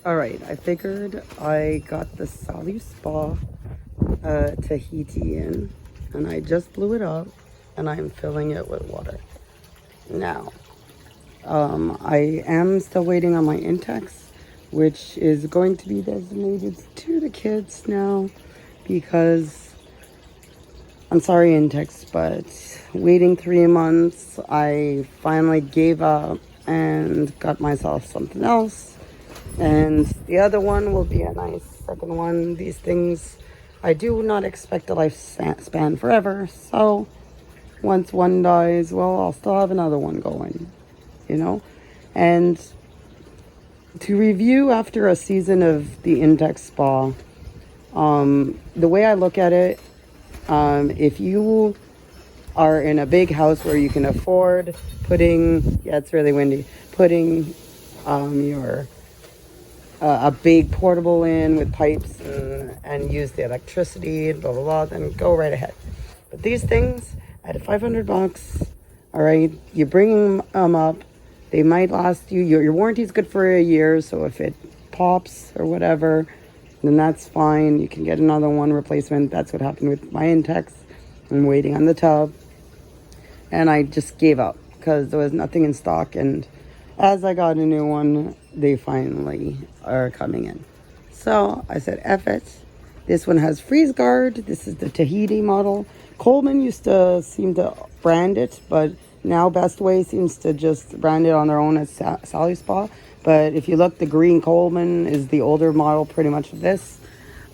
All right, I figured I got the SaluSpa Tahiti in, and I just blew it up, and I'm filling it with water. Now, I am still waiting on my Intex, which is going to be designated to the kids now, because I'm sorry, Intex, but waiting 3 months, I finally gave up and got myself something else. And the other one will be a nice second one. These things, I do not expect a lifespan forever. So once one dies, well, I'll still have another one going, you know? And to review after a season of the Intex Spa, the way I look at it, if you are in a big house where you can afford putting, yeah, it's really windy, putting your a big portable in with pipes and use the electricity and blah blah blah, then go right ahead. But these things at $500, all right, you bring them up, they might last you, your warranty is good for a year, so if it pops or whatever, then that's fine. You can get another one replacement. That's what happened with my Intex. I'm waiting on the tub, and I just gave up because there was nothing in stock. And as I got a new one, they finally are coming in. So I said, F it. This one has freeze guard. This is the Tahiti model. Coleman used to seem to brand it, but now Best Way seems to just brand it on their own as SaluSpa. But if you look, the green Coleman is the older model pretty much of this.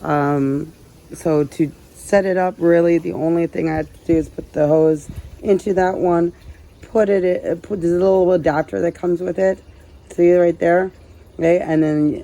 So to set it up, really, the only thing I had to do is put the hose into that one, put this little adapter that comes with it. See right there? Okay, and then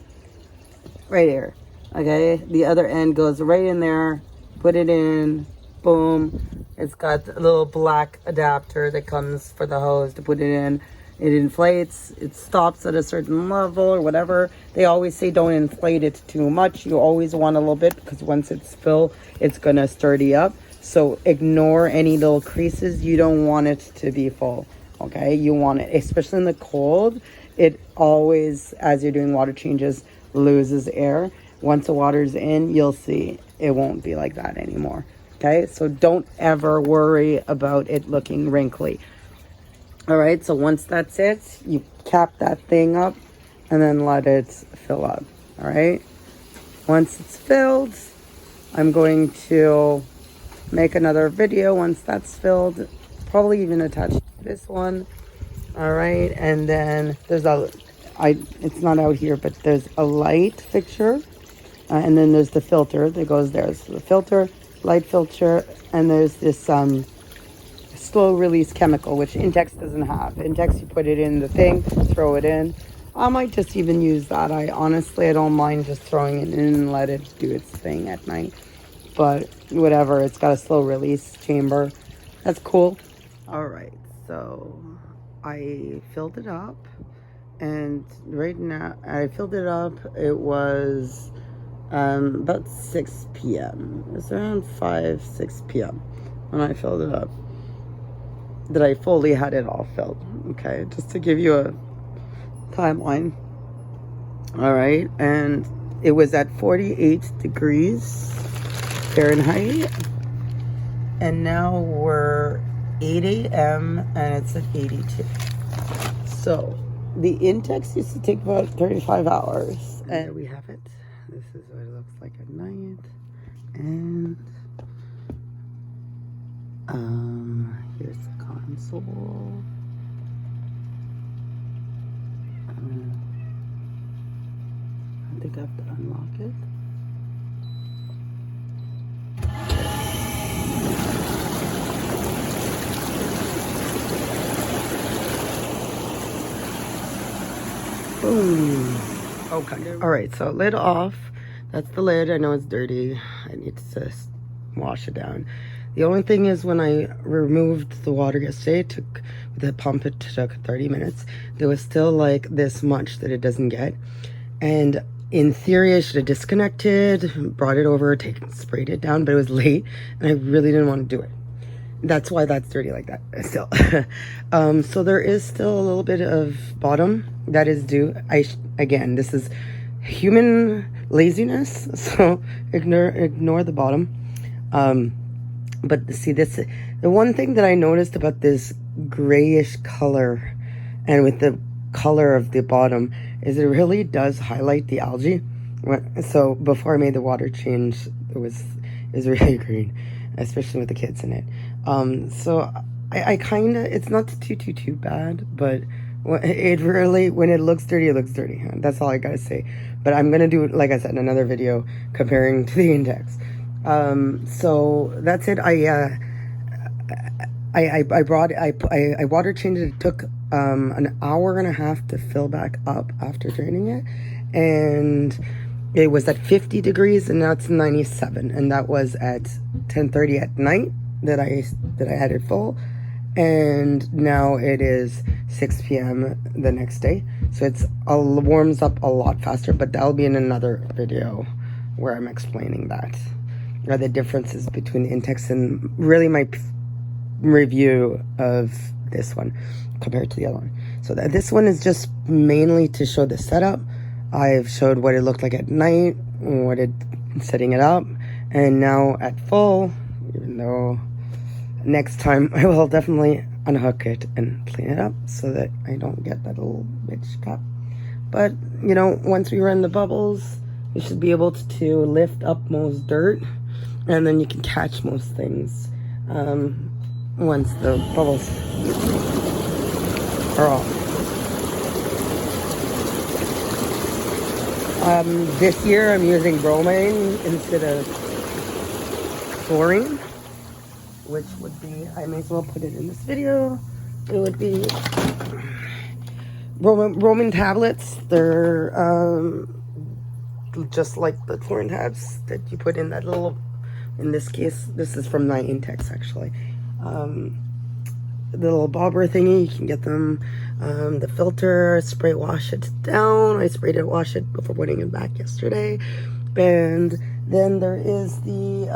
right here. Okay, the other end goes right in there. Put it in. Boom. It's got a little black adapter that comes for the hose to put it in. It inflates, it stops at a certain level or whatever. They always say don't inflate it too much. You always want a little bit, because once it's full, it's gonna sturdy up. So ignore any little creases. You don't want it to be full, okay? You want it, especially in the cold, it always, as you're doing water changes, loses air. Once the water's in, you'll see it won't be like that anymore, okay? So don't ever worry about it looking wrinkly. All right, so once that's it, you cap that thing up and then let it fill up. All right, once it's filled, I'm going to make another video once that's filled, probably even attach this one. All right, and then there's it's not out here, but there's a light fixture, and then there's the filter that goes there. So the filter, light filter, and there's this slow release chemical, which Intex doesn't have. Intex, you put it in the thing, throw it in. I might just even use that. I don't mind just throwing it in and let it do its thing at night. But whatever, it's got a slow release chamber. That's cool. All right, so I filled it up, and right now I filled it up. It was about 6 p.m. It was around 6 p.m. when I filled it up, that I fully had it all filled. Okay, just to give you a timeline. All right, and it was at 48 degrees Fahrenheit, and now we're 8 a.m. and it's at 82. So the Intex used to take about 35 hours, and there we have it. This is what it looks like at night. And here's the console. I think I have to unlock it. Boom. Okay. All right, so lid off. That's the lid. I know it's dirty. I need to wash it down. The only thing is, when I removed the water yesterday, with the pump, it took 30 minutes. There was still like this much that it doesn't get. And in theory, I should have disconnected, brought it over, sprayed it down, but it was late and I really didn't want to do it. That's why that's dirty like that still. So there is still a little bit of bottom that is due. Again, this is human laziness, so ignore the bottom. But see, this, the one thing that I noticed about this grayish color and with the color of the bottom is it really does highlight the algae. So before I made the water change, it was really green, especially with the kids in it. So I kind of, it's not too bad, but it really, when it looks dirty, it looks dirty. That's all I gotta say. But I'm gonna do, like I said, another video comparing to the index. So that's it. I water changed it. It took an hour and a half to fill back up after draining it, and it was at 50 degrees, and now it's 97, and that was at 10:30 at night that I had it full, and now it is 6 p.m. the next day, so it's warms up a lot faster. But that'll be in another video where I'm explaining that, or the differences between the Intex and really my review of this one compared to the other one. So this one is just mainly to show the setup. I've showed what it looked like at night, setting it up, and now at full, even though next time I will definitely unhook it and clean it up so that I don't get that little bitch cut. But, you know, once we run the bubbles, you should be able to lift up most dirt, and then you can catch most things once the bubbles are off. This year I'm using bromine instead of chlorine, which would be, I may as well put it in this video, it would be bromine tablets. They're just like the chlorine tabs that you put in that little, in this case, this is from my Intex actually. The little bobber thingy, you can get them. The filter, spray wash it down. I sprayed it, wash it before putting it back yesterday. And then there is the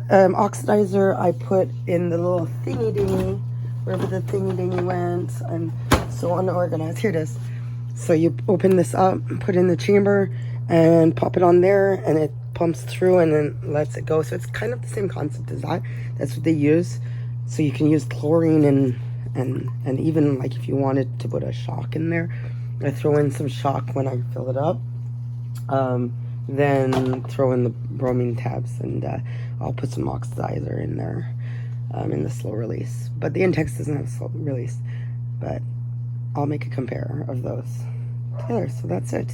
oxidizer I put in the little thingy dingy, wherever the thingy dingy went. I'm so unorganized. Here it is. So you open this up, put it in the chamber, and pop it on there, and it pumps through and then lets it go. So it's kind of the same concept as that. That's what they use. So you can use chlorine and even like if you wanted to put a shock in there, I throw in some shock when I fill it up. Then throw in the bromine tabs, and I'll put some oxidizer in there in the slow release. But the Intex doesn't have slow release, but I'll make a compare of those together. So that's it.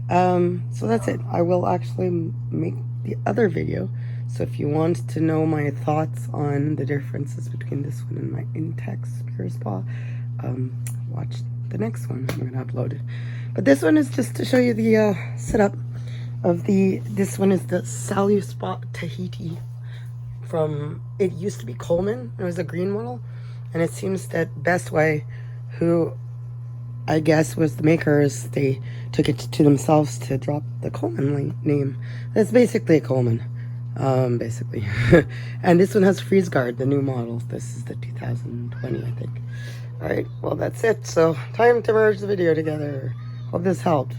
I will actually make the other video. So if you want to know my thoughts on the differences between this one and my Intex Pure Spa, watch the next one I'm going to upload it. But this one is just to show you the setup of this one is the SaluSpa Tahiti from, it used to be Coleman. It was a green model. And it seems that Best Way, who I guess was the makers, they took it to themselves to drop the Coleman name. That's basically a Coleman. Basically. And this one has freeze guard, the new model. This is the 2020, I think. Alright, well that's it. So time to merge the video together. Hope this helped.